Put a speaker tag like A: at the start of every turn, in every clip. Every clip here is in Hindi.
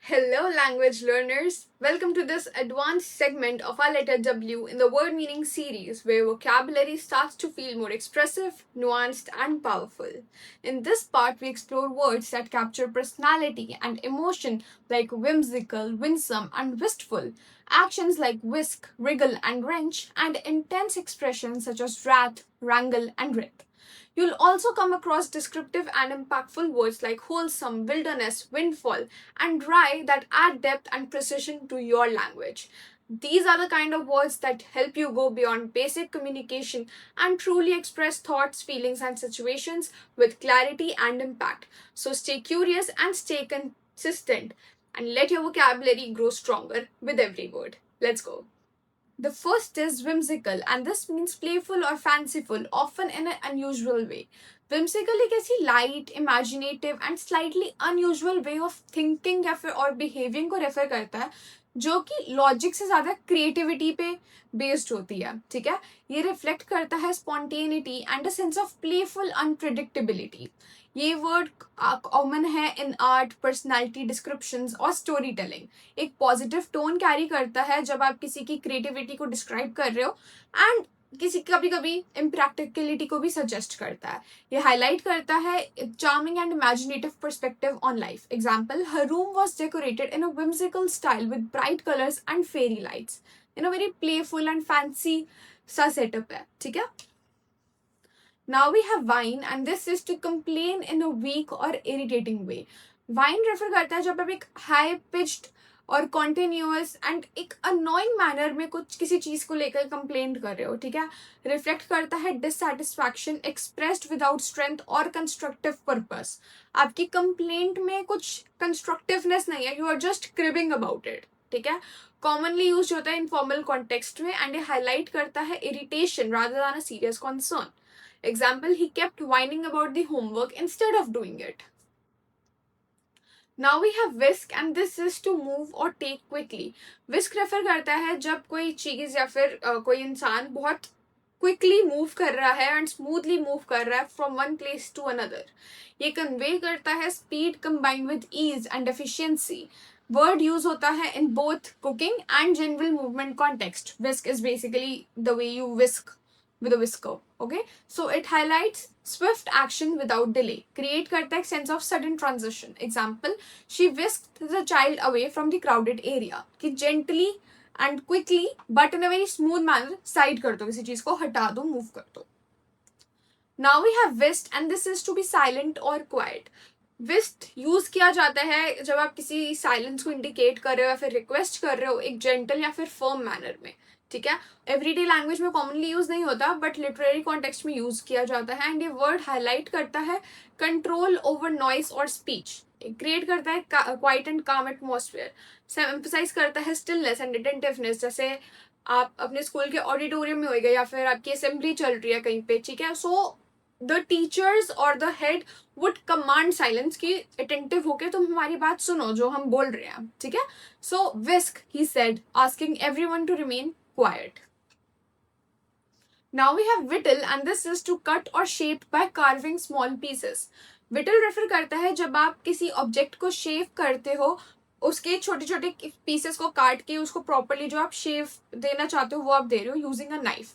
A: Hello, language learners. Welcome to this advanced segment of our letter W in the word meaning series, where vocabulary starts to feel more expressive, nuanced, and powerful. In this part, we explore words that capture personality and emotion like whimsical, winsome, and wistful, actions like whisk, wriggle, and wrench, and intense expressions such as wrath, wrangle, and writhe. You'll also come across descriptive and impactful words like wholesome, wilderness, windfall, and dry that add depth and precision to your language. These are the kind of words that help you go beyond basic communication and truly express thoughts, feelings, and situations with clarity and impact. So stay curious and stay consistent and let your vocabulary grow stronger with every word. Let's go. The first is whimsical, and this means playful or fanciful, often in an unusual way. Whimsical एक ऐसी light, imaginative and slightly unusual way of thinking या फिर और behaving को refer करता है जो कि लॉजिक से ज़्यादा क्रिएटिविटी पे बेस्ड होती है. ठीक है, ये रिफ्लेक्ट करता है spontaneity and a sense of playful unpredictability. ये वर्ड कॉमन है इन आर्ट, पर्सनालिटी डिस्क्रिप्शंस और स्टोरी टेलिंग. एक पॉजिटिव टोन कैरी करता है जब आप किसी की क्रिएटिविटी को डिस्क्राइब कर रहे हो एंड किसी कभी कभी इम्प्रैक्टिकलिटी को भी सजेस्ट करता है. ये हाईलाइट करता है charming and imaginative perspective on life. Example, her room was decorated in a whimsical style with bright colours and fairy lights. In a very playful and fancy सा सेटअप है. ठीक है. Now we have whine and this is to complain in a weak or irritating way. Whine refer करता है जब आप एक हाई पिच्ड और कॉन्टिन्यूअस एंड एक अनोइंग मैनर में कुछ किसी चीज को लेकर कंप्लेन कर रहे हो. ठीक है, रिफ्लेक्ट करता है डिससेटिस्फैक्शन एक्सप्रेस्ड विदाउट स्ट्रेंथ और कंस्ट्रक्टिव पर्पस. आपकी कंप्लेंट में कुछ कंस्ट्रक्टिवनेस नहीं है, you are just cribbing about it. ठीक है, कॉमनली यूज होता है इनफॉर्मल कॉन्टेक्स्ट में एंड ये हाईलाइट करता है irritation rather than a serious concern. Example, he kept whining about the homework instead of doing it. Now we have whisk and this is to move or take quickly. Whisk refer करता है जब कोई चीज़ या फिर कोई इंसान बहुत क्विकली मूव कर रहा है एंड स्मूथली मूव कर रहा है from one place to another. ये कन्वे करता है speed combined with ease and efficiency. Word use होता है in both cooking and general movement context. Whisk is basically the way you whisk with a whisker. Okay, so it highlights swift action without delay. Create करता है sense of sudden transition. Example, she whisked the child away from the crowded area. कि gently and quickly but in a very smooth manner side कर दो, किसी चीज को हटा दो, move कर दो. Now we have whisked and this is to be silent or quiet. Whist use किया जाता है जब आप किसी साइलेंस को इंडिकेट कर रहे हो या फिर रिक्वेस्ट कर रहे हो एक जेंटल या फिर फर्म मैनर में. ठीक है, एवरीडे लैंग्वेज में कॉमनली यूज नहीं होता बट लिटरेरी कॉन्टेक्स्ट में यूज किया जाता है एंड ये वर्ड हाईलाइट करता है कंट्रोल ओवर नॉइस और स्पीच. क्रिएट करता है क्वाइट एंड काम एटमॉस्फेयर. एम्फसाइज करता है स्टिलनेस एंड अटेंटिवनेस. जैसे आप अपने स्कूल के ऑडिटोरियम में हो गए या फिर आपकी असेंबली चल रही है कहीं पे. ठीक है, सो द टीचर्स और the head would command silence की अटेंटिव होके तुम हमारी बात सुनो जो हम बोल रहे हैं. ठीक है, so whist he said asking everyone to remain quiet. Now we have whittle and this is to cut or shape by carving small pieces. whittle refer करता है जब आप किसी ऑब्जेक्ट को शेव करते हो, उसके छोटे छोटे पीसेस को काट के उसको प्रॉपरली जो आप शेव देना चाहते हो वो आप दे रहे हो यूजिंग अ नाइफ.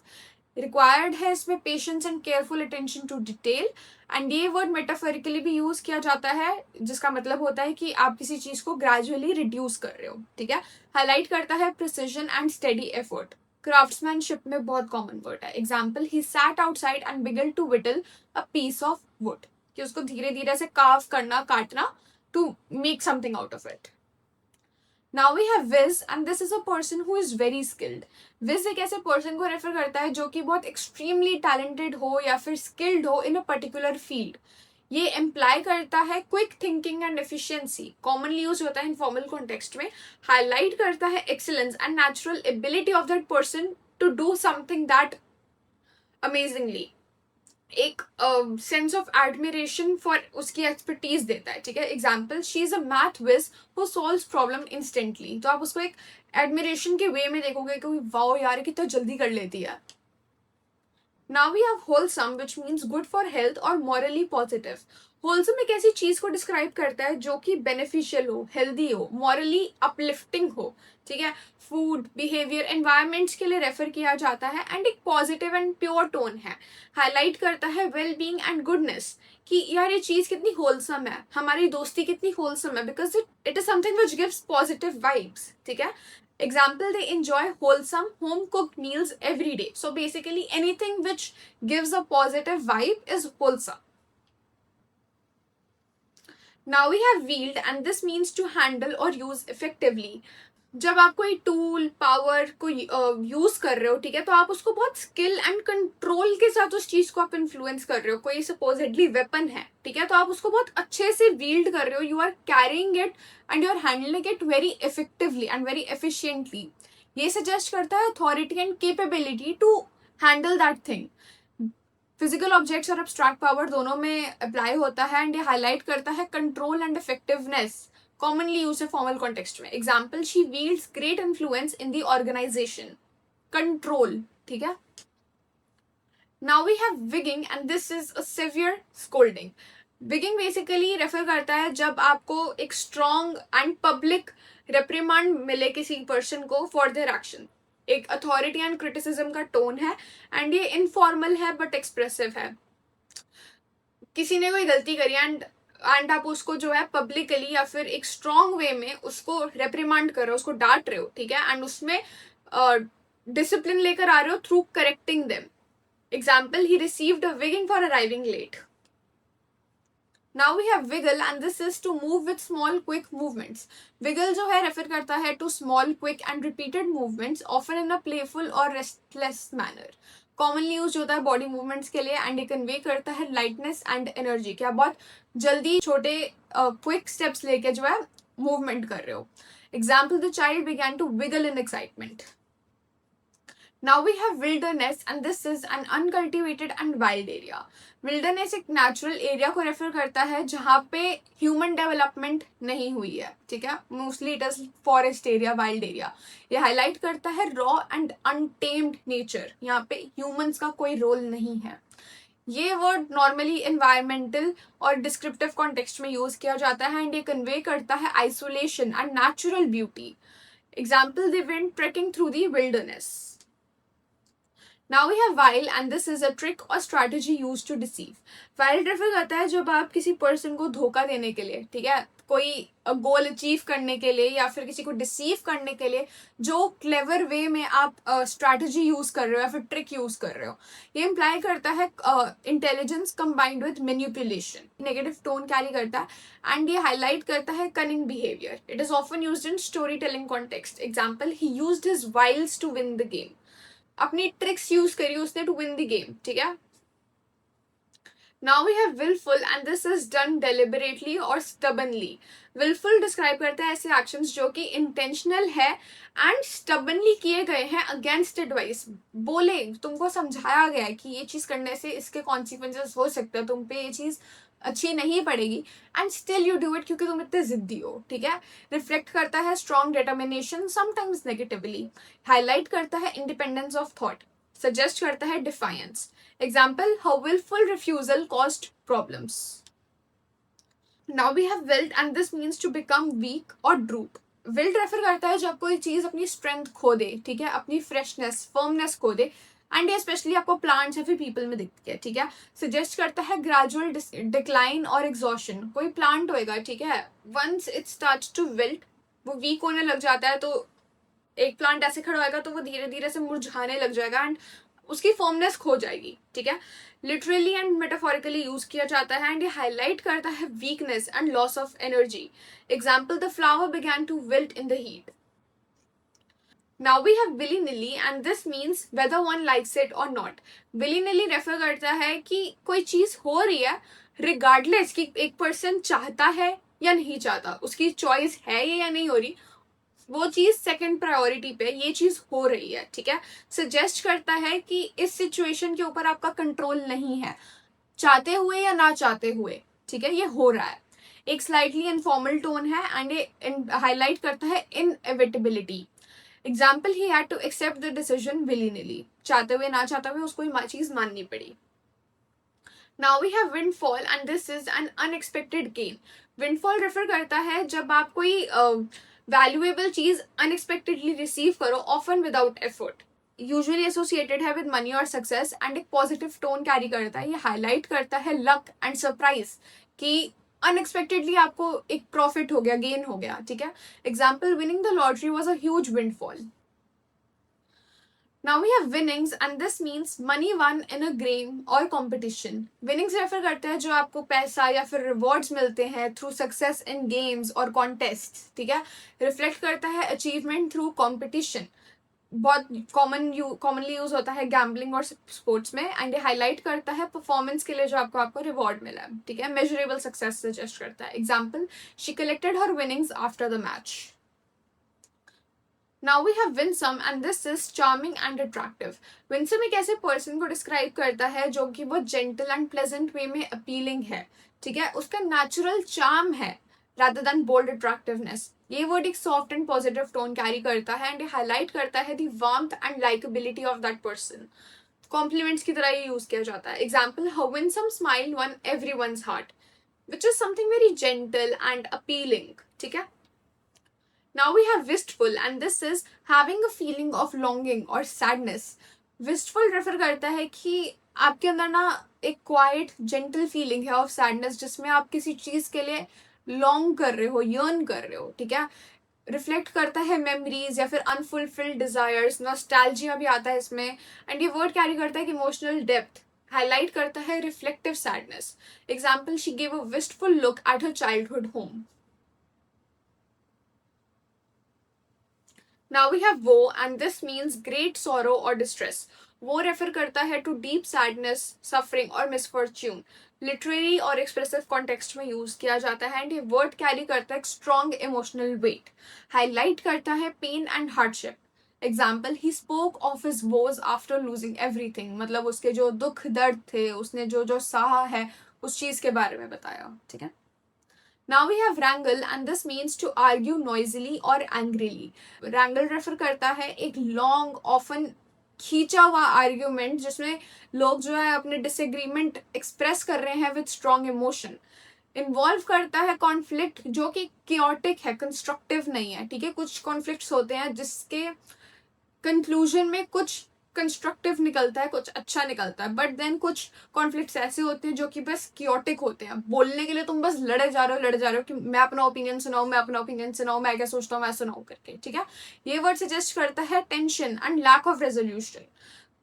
A: रिक्वायर्ड है इसमें patience and careful attention to detail and ये वर्ड मेटाफोरिकली भी यूज किया जाता है जिसका मतलब होता है कि आप किसी चीज को ग्रेजुअली रिड्यूस कर रहे हो. ठीक है, हाईलाइट करता है precision and steady effort. Craftsmanship में बहुत कॉमन वर्ड है. Example, he sat outside and began to whittle a piece of wood. कि उसको धीरे धीरे से कार्व करना, काटना to make something out of it. Now we have whiz and this is a person who is very skilled. Whiz एक ऐसे person को रेफर करता है जो कि बहुत extremely talented हो या फिर skilled हो in a particular field. ये imply करता है quick thinking and efficiency. Commonly use होता है informal context में. Highlight करता है excellence and natural ability of that person to do something that amazingly. एक सेंस ऑफ एडमिरेशन फॉर उसकी एक्सपर्टीज देता है. ठीक है, example, she is a math whiz who solves problem instantly. तो आप उसको एक एडमिरेशन के वे में देखोगे कि वाओ यार कितना जल्दी कर लेती है. Now we have wholesome which means good for health और मॉरली पॉजिटिव। होलसम एक ऐसी चीज को डिस्क्राइब करता है जो कि बेनिफिशियल हो, हेल्दी हो, मॉरली अपलिफ्टिंग हो, ठीक है। फूड, बिहेवियर, एनवायरमेंट्स के लिए रेफर किया जाता है एंड एक पॉजिटिव एंड प्योर टोन है। हाईलाइट करता है वेल बीइंग एंड गुडनेस कि यार ये चीज कितनी होलसम है, हमारी दोस्ती कितनी होलसम है, because it is something which gives positive vibes, ठीक है। Example, they enjoy wholesome home cooked meals every day. So basically anything which gives a positive vibe is wholesome. Now we have wield and this means to handle or use effectively. जब आप कोई टूल, पावर को यूज कर रहे हो, ठीक है, तो आप उसको बहुत स्किल एंड कंट्रोल के साथ उस चीज को आप इन्फ्लुएंस कर रहे हो। कोई सपोजिटली वेपन है, ठीक है, तो आप उसको बहुत अच्छे से वील्ड कर रहे हो, you are carrying it and you are handling it very effectively and very efficiently. ये सजेस्ट करता है authority and capability to handle that thing. Physical objects और एब्स्ट्रैक्ट पावर दोनों में अप्लाई होता है एंड ये हाईलाइट करता है control and effectiveness, commonly used in formal context में। Example, she wields great influence in the organization. Control, ठीक है। Now we have wigging and this is a severe scolding. Wigging basically refer करता है जब आपको एक strong and public reprimand मिले किसी person को for their action। एक अथॉरिटी एंड क्रिटिसिज्म का टोन है एंड ये इनफॉर्मल है बट एक्सप्रेसिव है। किसी ने कोई गलती करी एंड आप उसको जो है पब्लिकली या फिर एक स्ट्रॉन्ग वे में उसको रेप्रिमांड कर रहे हो, उसको डांट रहे हो, ठीक है, एंड उसमें डिसिप्लिन लेकर आ रहे हो through correcting them. Example, he received a wigging for arriving late. Now we have wiggle and this is to move with small quick movements. Wiggle जो है रेफर करता है to small quick and repeated movements often in a playful or restless manner. Commonly use होता है बॉडी मूवमेंट्स के लिए एंड ये कन्वे करता है लाइटनेस एंड एनर्जी, क्या बहुत जल्दी छोटे क्विक स्टेप्स लेके जो है मूवमेंट कर रहे हो। Example, the child began to wiggle in excitement. Now we have wilderness and this is an uncultivated and wild area. Wilderness एक natural area को रेफर करता है जहाँ पे human development नहीं हुई है, ठीक है। Mostly it is forest area, wild area. ये highlight करता है raw and untamed nature. यहाँ पे humans का कोई role नहीं है। ये वर्ड नॉर्मली एनवायरमेंटल और डिस्क्रिप्टिव कॉन्टेक्स्ट में यूज किया जाता है एंड ये कन्वे करता है isolation and natural beauty. Example, they went trekking through the wilderness. Now we have while and this is a trick or strategy used to deceive. While refer करता है जब आप किसी पर्सन को धोखा देने के लिए, ठीक है, कोई गोल अचीव करने के लिए या फिर किसी को डिसीव करने के लिए जो क्लेवर वे में आप स्ट्रैटेजी यूज कर रहे हो या फिर ट्रिक यूज कर रहे हो। ये इम्प्लाई करता है intelligence combined with manipulation. Negative tone carry करता है एंड ये हाईलाइट करता है cunning behaviour. It is often used in story telling context. Example, he used his wiles to win the game. अपनी ट्रिक्स यूज करी उसने टू विन द गेम, ठीक है। Now we have wilful and this is done deliberately और स्टबनली। विलफुल डिस्क्राइब करता है ऐसे एक्शंस जो कि इंटेंशनल है एंड स्टबनली किए गए हैं अगेंस्ट एडवाइस। बोले, तुमको समझाया गया है कि ये चीज करने से इसके कॉन्सिक्वेंसेस हो सकते हैं, तुम पे ये चीज अच्छी नहीं पड़ेगी and still you do it क्योंकि तुम इतने जिद्दी हो, ठीक है। रिफ्लेक्ट करता है strong determination, sometimes negatively. Highlight करता है इंडिपेंडेंस ऑफ थॉट, सजेस्ट करता है defiance. Example, her wilful refusal caused problems. Now we have wilt and this means to become weak और ड्रूप। विल्ट रेफर करता है जब कोई चीज अपनी स्ट्रेंथ खो दे, ठीक है, अपनी फ्रेशनेस, फर्मनेस खो दे एंड ये स्पेशली आपको प्लांट्स या फिर पीपल में दिखती है, ठीक है। सजेस्ट करता है ग्रेजुअल डिक्लाइन और एग्जॉशन। कोई प्लांट होएगा, ठीक है, once it starts to wilt, वो वीक होने लग जाता है, तो एक प्लांट ऐसे खड़ा होएगा तो वो धीरे धीरे से मुरझाने लग जाएगा एंड उसकी फॉर्मनेस खो जाएगी, ठीक है। लिटरली एंड मेटाफोरिकली यूज किया जाता है एंड ये हाईलाइट करता है weakness and loss of energy. Example, the flower began to wilt in the heat. Now we have willy-nilly and this means whether one likes it or not. Willy-nilly refer करता है कि कोई चीज हो रही है रिगार्डलेस कि एक पर्सन चाहता है या नहीं चाहता, उसकी चॉइस है ये या नहीं हो रही, वो चीज सेकंड प्रायोरिटी पे, ये चीज हो रही है, ठीक है। सजेस्ट करता है कि इस सिचुएशन के ऊपर आपका कंट्रोल नहीं है, चाहते हुए या ना चाहते हुए, ठीक है, ये हो रहा है। एक स्लाइटली इनफॉर्मल टोन है एंड ये हाईलाइट करता है inevitability. Example, he had to accept the decision willy nilly, चाहते हुए ना चाहते हुए उसको ये चीज माननी पड़ी. Now we have windfall and this is an unexpected gain. Windfall refer करता है जब आप कोई वैल्यूएबल चीज अनएक्सपेक्टेडली रिसीव करो, often without effort. Usually associated है विद मनी और सक्सेस एंड एक पॉजिटिव टोन कैरी करता है. ये हाईलाइट करता है लक एंड सरप्राइज कि अनएक्सपेक्टेडली आपको एक प्रॉफिट हो गया, गेन हो गया. ठीक है. Example, winning the lottery was a huge windfall. Now we have winnings and this means money won in a game or competition. Winnings refer करते हैं जो आपको पैसा या फिर रिवॉर्ड्स मिलते हैं थ्रू सक्सेस इन गेम्स और कॉन्टेस्ट. ठीक है. रिफ्लेक्ट करता है अचीवमेंट थ्रू कॉम्पिटिशन. बहुत कॉमनली यूज होता है गैम्बलिंग और स्पोर्ट्स में. एंड ये हाईलाइट करता है परफॉर्मेंस के लिए जो आपको रिवॉर्ड मिला है. ठीक है. मेजरेबल सक्सेस सजेस्ट करता है. Example, she collected her winnings after the match. Now we have winsome and this is charming and attractive. Winsome एक ऐसे पर्सन को डिस्क्राइब करता है जो कि बहुत जेंटल एंड प्लेजेंट वे में अपीलिंग है. ठीक है. उसका नेचुरल चार्म है rather than bold attractiveness. ये वर्ड एक soft and positive tone carry करता है एंड ये हाईलाइट करता है the warmth and likeability of that person. Compliments की तरह ये यूज किया जाता है. Example, her winsome smile won everyone's heart, which is something very gentle and appealing. ठीक है. Now we have wistful and this is having a feeling of longing or sadness. Wistful refer करता है कि आपके अंदर ना एक क्वाइट जेंटल फीलिंग है ऑफ सैडनेस जिसमें आप किसी चीज के लिए लॉन्ग कर रहे हो, यर्न कर रहे हो. ठीक है. रिफ्लेक्ट करता है मेमोरीज या फिर अनफुलफिल्ड डिजायर्स. नॉस्टैल्जिया भी आता है इसमें. एंड ये वर्ड कैरी करता है इमोशनल डेप्थ. हाईलाइट करता है reflective sadness. Example, she gave a wistful look at her childhood home. Now we have woe and this means great sorrow or distress. वो रेफर करता है टू डीप सैडनेस, सफरिंग और मिसफॉर्च्यून. लिटरेरी और एक्सप्रेसिव कॉन्टेक्स्ट में यूज किया जाता है एंड ये वर्ड कैरी करता है स्ट्रॉन्ग इमोशनल वेट. हाईलाइट करता है pain and hardship. Example, he spoke of his woes after losing everything. मतलब उसके जो दुख दर्द थे, उसने जो जो सहा है उस चीज के बारे में बताया. ठीक है. Now we have wrangle and this means to argue noisily or angrily. Wrangle refer करता है एक लॉन्ग ऑफन खींचा हुआ आर्ग्यूमेंट जिसमें लोग जो है अपने डिसएग्रीमेंट एक्सप्रेस कर रहे हैं विद स्ट्रॉन्ग इमोशन. इन्वॉल्व करता है कॉन्फ्लिक्ट जो कि क्योटिक है, कंस्ट्रक्टिव नहीं है. ठीक है. कुछ कॉन्फ्लिक्ट्स होते हैं जिसके कंक्लूजन में कुछ कंस्ट्रक्टिव निकलता है, कुछ अच्छा निकलता है. बट देन कुछ कॉन्फ्लिक्ट्स ऐसे होते हैं जो कि बस क्योटिक होते हैं. बोलने के लिए तुम बस लड़े जा रहे हो कि मैं अपना ओपिनियन सुनाऊं, मैं क्या सोचता हूँ मैं सुनाऊं करके. ठीक है. ये वर्ड सजेस्ट करता है tension and lack of resolution.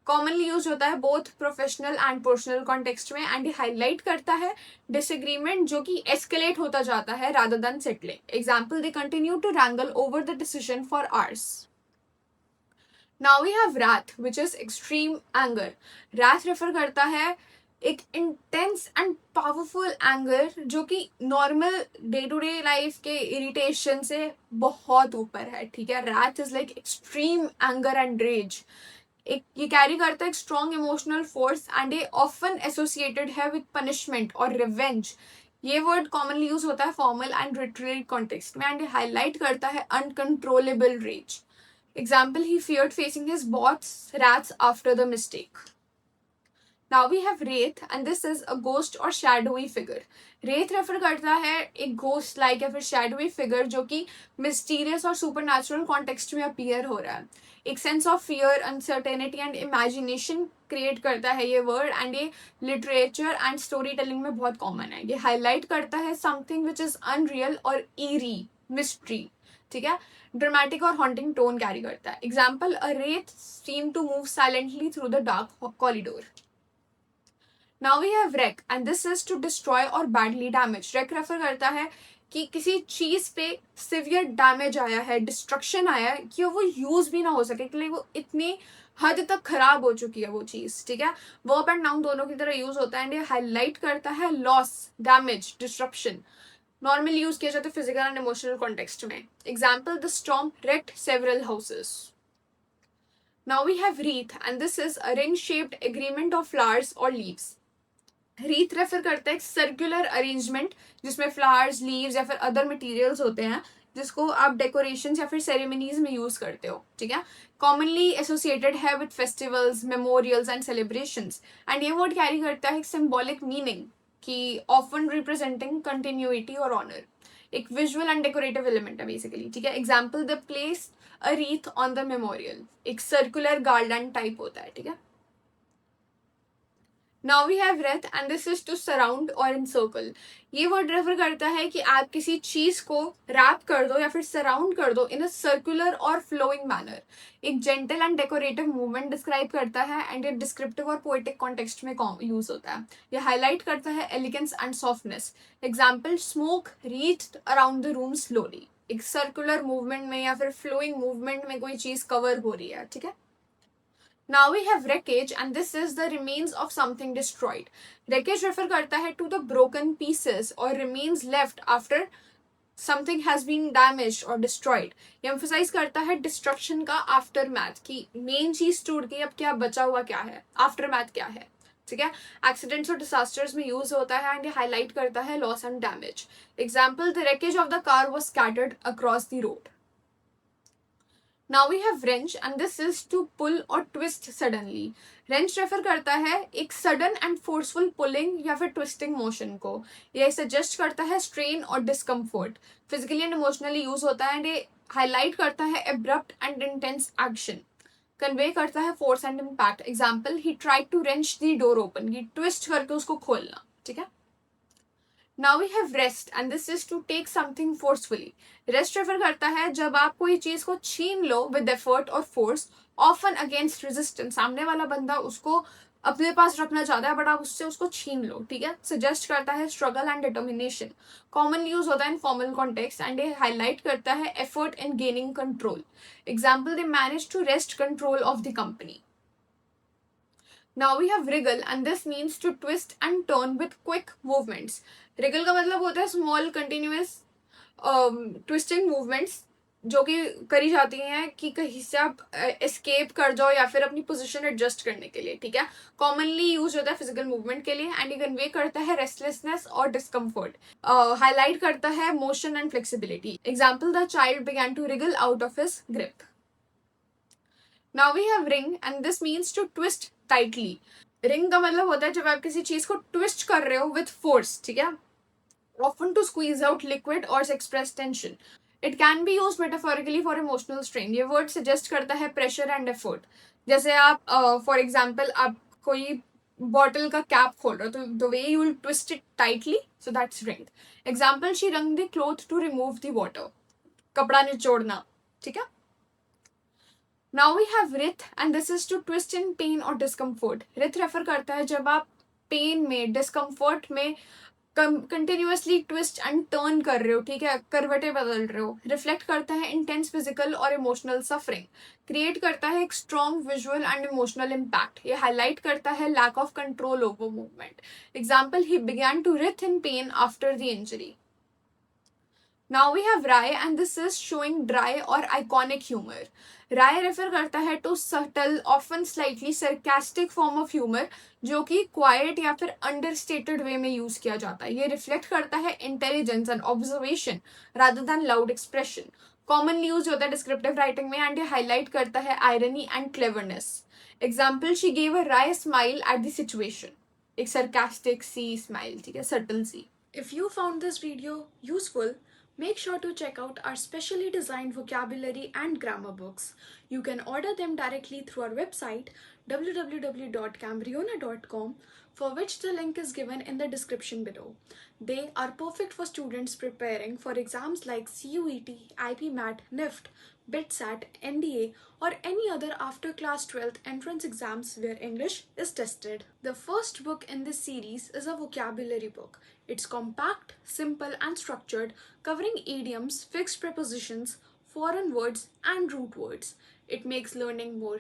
A: Commonly use होता है both professional and personal context में एंड ये हाईलाइट करता है डिसएग्रीमेंट जो कि एस्केलेट होता जाता है rather than settling. Example, they continue to wrangle over the decision for hours. Now we have wrath, which is extreme anger. Wrath refer करता है एक इंटेंस एंड पावरफुल एंगर जो कि normal day to day life के इरिटेशन से बहुत ऊपर है. ठीक है. Wrath is like extreme anger and rage. एक ये कैरी करता है एक स्ट्रॉन्ग इमोशनल फोर्स एंड ये ऑफन एसोसिएटेड है विद पनिशमेंट और रिवेंज. ये वर्ड कॉमनली यूज होता है फॉर्मल एंड लिटरेरी कॉन्टेक्स्ट में एंड ये हाईलाइट करता है uncontrollable rage. Example, he feared facing his boss wrath after the mistake. Now we have wraith and this is a ghost or shadowy figure. Wraith refer करता है एक ghost like या फिर shadowy figure जो कि mysterious और supernatural context में appear हो रहा है. एक sense of fear, uncertainty and imagination create करता है ये word and ये literature and storytelling में बहुत common है. ये highlight करता है something which is unreal और eerie, mystery. ठीक है. ड्रामेटिक और हॉन्टिंग टोन कैरी करता है. Example, a wraith seem to move silently through the dark corridor. Now we have wreck and this is to destroy और बैडली डैमेज. wreck रेफर करता है कि किसी चीज पे सिवियर डैमेज आया है, डिस्ट्रक्शन आया है कि वो यूज भी ना हो सके, के लिए वो इतनी हद तक खराब हो चुकी है वो चीज. ठीक है. वर्ब एंड नाउन दोनों की तरह यूज होता है एंड ये हाईलाइट करता है loss, damage, disruption. Normally use किया जाता है फिजिकल एंड इमोशनल कॉन्टेक्स्ट में. Example, the storm wrecked several houses. Now we have wreath and this is a ring shaped agreement of flowers or leaves. Refer करता है सर्कुलर अरेंजमेंट जिसमें फ्लावर्स, लीव्स या फिर अदर मटेरियल्स होते हैं जिसको आप डेकोरेशन या फिर सेरेमनीज में यूज करते हो, ठीक है. कॉमनली एसोसिएटेड है with festivals, memorials and celebrations. And ये वर्ड कैरी करता है एक सिंबॉलिक मीनिंग कि ऑफन रिप्रेजेंटिंग कंटिन्यूटी और ऑनर. एक विजुअल एंड डेकोरेटिव एलिमेंट है बेसिकली, ठीक है. Example, they place a wreath on the memorial. एक सर्कुलर गार्डन टाइप होता है, ठीक है. Now we have wreathe and this is to surround और encircle. ये वर्ड रेफर करता है कि आप किसी चीज को रैप कर दो या फिर सराउंड कर दो इन अ सर्कुलर और फ्लोइंग मैनर. एक gentle and decorative movement describe करता है एंड ये डिस्क्रिप्टिव और पोएटिक कॉन्टेक्स्ट में यूज होता है. ये हाईलाइट करता है elegance and softness. Example, smoke reached around the room slowly. एक सर्कुलर मूवमेंट में या फिर फ्लोइंग मूवमेंट में कोई चीज कवर हो रही है, ठीक है. Now we have wreckage and this is the remains of something destroyed. Wreckage refer करता है to the broken pieces or remains left after something has been damaged or destroyed. ये emphasize करता है destruction का aftermath कि main चीज टूट गई, अब क्या बचा हुआ क्या है, aftermath क्या है, ठीक है. एक्सीडेंट्स और डिसास्टर्स में यूज होता है एंड ये हाईलाइट करता है loss and damage. Example, the wreckage of the car was scattered across the road. Now we have wrench and this is to pull or twist suddenly. Wrench refer करता है एक sudden and forceful pulling या फिर twisting motion को. ये suggest करता है strain और discomfort. Physically and emotionally use होता है and ये highlight करता है abrupt and intense action. Convey करता है force and impact. Example, he tried to wrench the door open. ये twist करके उसको खोलना, ठीक है. Now we have rest and this is to take something forcefully. Rest refer करता है जब आप कोई चीज को छीन लो with effort और force, often against resistance. सामने वाला बंदा उसको अपने पास रखना चाहता है बट आप उससे उसको छीन लो, ठीक है. सजेस्ट करता है struggle and determination. Common use होता है इन फॉर्मल कॉन्टेक्स्ट एंड ये हाईलाइट करता है effort in gaining control. Example, they manage to wrest control of the company. Now we have wriggle and this means to twist and turn with quick movements. Wriggle का मतलब होता है small continuous twisting movements जो कि करी जाती हैं कि कहीं से आप escape कर जाओ या फिर अपनी position adjust करने के लिए, ठीक है. Commonly use होता है physical movement के लिए and ये convey करता है restlessness और discomfort. Highlight करता है motion and flexibility. Example, the child began to wriggle out of his grip. Now we have ring and this means to twist tightly. Ring का मतलब होता है जब आप किसी चीज को twist कर रहे हो with force, ठीक है. Often to squeeze out liquid or express tension. It can be used metaphorically for emotional strain. ये word suggest करता है pressure and effort. जैसे आप for example आप कोई बॉटल का कैप खोल रहे हो तो the way you will twist it tightly, so that's ring. Example, she wrung the cloth to remove the water. कपड़ा निचोड़ना, ठीक है. Now we have writh and this is to twist in pain or discomfort. Writh refer करता है जब आप पेन में, डिस्कम्फर्ट में कंटिन्यूसली ट्विस्ट एंड टर्न कर रहे हो, ठीक है, करवटें बदल रहे हो. रिफ्लेक्ट करता है इंटेंस फिजिकल और इमोशनल सफरिंग. क्रिएट करता है एक strong visual and emotional impact. ये हाईलाइट करता है lack of control over movement. Example, he began to writhe in pain after the injury. Now we have wry and this is showing dry or iconic humor. Wry refer करता है to subtle often slightly sarcastic form of humour जो कि क्वाइट या फिर अंडरस्टेटेड वे में यूज किया जाता है. ये रिफ्लेक्ट करता है intelligence and observation rather than loud expression. Commonly use होता है डिस्क्रिप्टिव राइटिंग में एंड ये हाईलाइट करता है irony and cleverness. Example, she gave a wry smile at the situation. एक सरकास्टिक सी स्माइल, ठीक है, सटल सी. If you found this video useful, make sure to check out our specially designed vocabulary and grammar books. You can order them directly through our website www.cambriona.com, for which the link is given in the description below. They are perfect for students preparing for exams like CUET, IPMAT, NIFT, BITSAT, NDA, or any other after class 12th entrance exams where English is tested. The first book in this series is a vocabulary book. It's compact, simple, and structured, covering idioms, fixed prepositions, foreign words, and root words. It makes learning more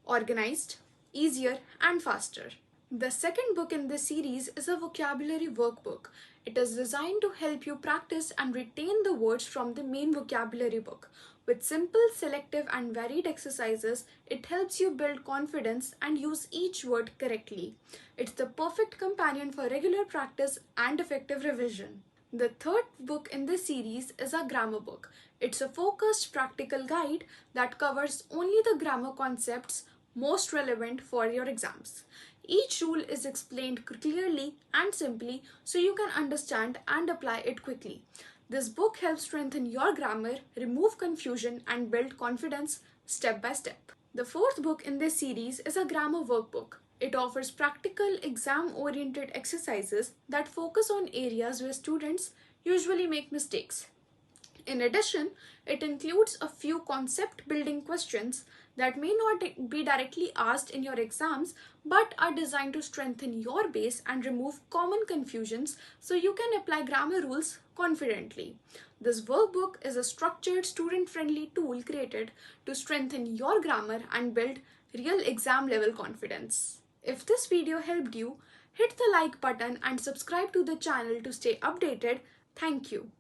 A: organized, easier, and faster. The second book in this series is a vocabulary workbook. It is designed to help you practice and retain the words from the main vocabulary book. With simple, selective, and varied exercises, it helps you build confidence and use each word correctly. It's the perfect companion for regular practice and effective revision. The third book in this series is a grammar book. It's a focused practical guide that covers only the grammar concepts most relevant for your exams. Each rule is explained clearly and simply so you can understand and apply it quickly. This book helps strengthen your grammar, remove confusion, and build confidence step by step. The fourth book in this series is a grammar workbook. It offers practical, exam oriented exercises that focus on areas where students usually make mistakes. In addition, it includes a few concept building questions that may not be directly asked in your exams but are designed to strengthen your base and remove common confusions so you can apply grammar rules confidently. This workbook is a structured, student friendly tool created to strengthen your grammar and build real exam level confidence. If this video helped you, hit the like button and subscribe to the channel to stay updated. Thank you.